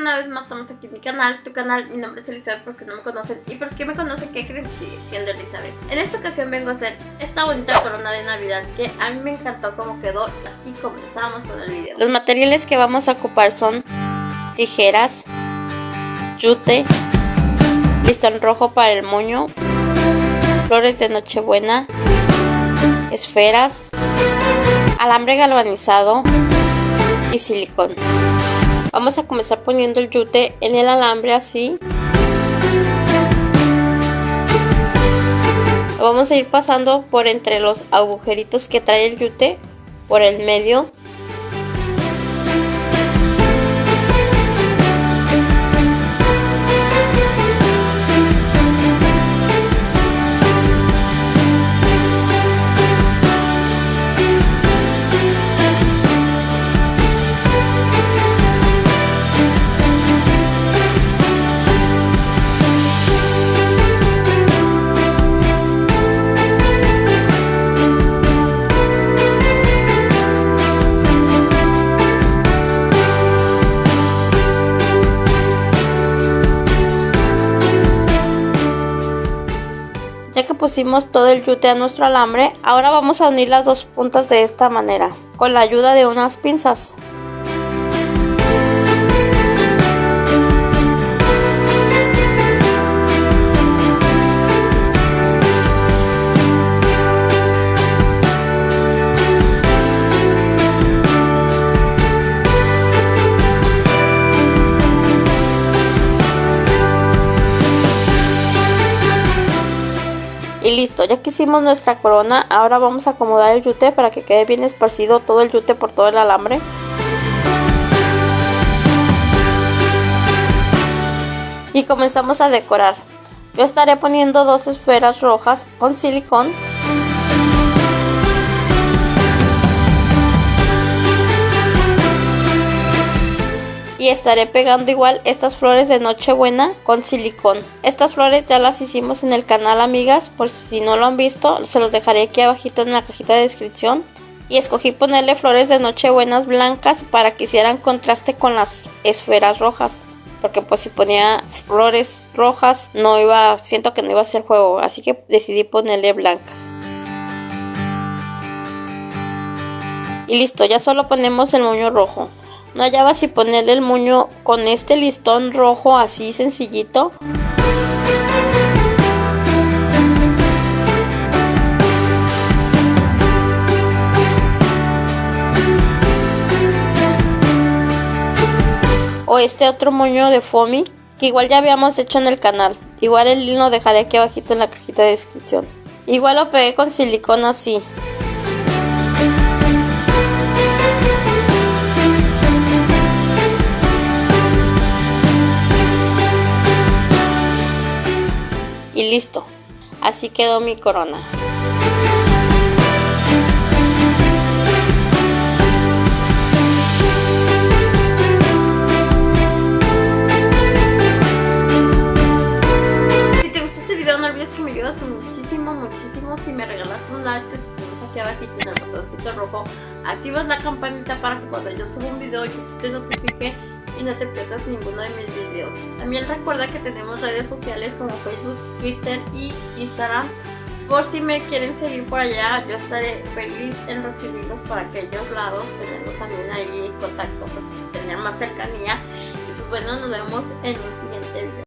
una vez más estamos aquí en mi canal, tu canal. Mi nombre es Elizabeth, por los que no me conocen. Y por los que me conocen, ¿qué creen? Sigue siendo Elizabeth. En esta ocasión vengo a hacer esta bonita corona de Navidad que a mí me encantó cómo quedó. Así comenzamos con el video. Los materiales que vamos a ocupar son tijeras, yute, listón rojo para el moño, flores de nochebuena, esferas, alambre galvanizado y silicón. Vamos a comenzar poniendo el yute en el alambre así. Lo vamos a ir pasando por entre los agujeritos que trae el yute, por el medio. Ya que pusimos todo el yute a nuestro alambre, ahora vamos a unir las dos puntas de esta manera, con la ayuda de unas pinzas. Y listo, ya que hicimos nuestra corona, ahora vamos a acomodar el yute para que quede bien esparcido todo el yute por todo el alambre. Y comenzamos a decorar. Yo estaré poniendo dos esferas rojas con silicón. Y estaré pegando igual estas flores de nochebuena con silicón. Estas flores ya las hicimos en el canal, amigas, por si no lo han visto, se los dejaré aquí abajito en la cajita de descripción. Y escogí ponerle flores de nochebuenas blancas para que hicieran contraste con las esferas rojas, porque pues si ponía flores rojas siento que no iba a hacer juego, así que decidí ponerle blancas. Y listo, ya solo ponemos el moño rojo. No hallaba si ponerle el moño con este listón rojo así sencillito. O este otro moño de foamy que igual ya habíamos hecho en el canal. Igual el link lo dejaré aquí abajito en la cajita de descripción. Igual lo pegué con silicón así. Y listo, así quedó mi corona. Si te gustó este video, no olvides que me ayudas muchísimo si me regalaste un like, te suscribes aquí abajito en el botoncito rojo, activas la campanita para que cuando yo suba un video YouTube te notifique y no te pierdas ninguno de mis videos. También recuerda que tenemos redes sociales como Facebook, Twitter y Instagram. Por si me quieren seguir por allá, yo estaré feliz en recibirlos por aquellos lados, tenerlos también ahí en contacto, tener más cercanía. Y pues bueno, nos vemos en el siguiente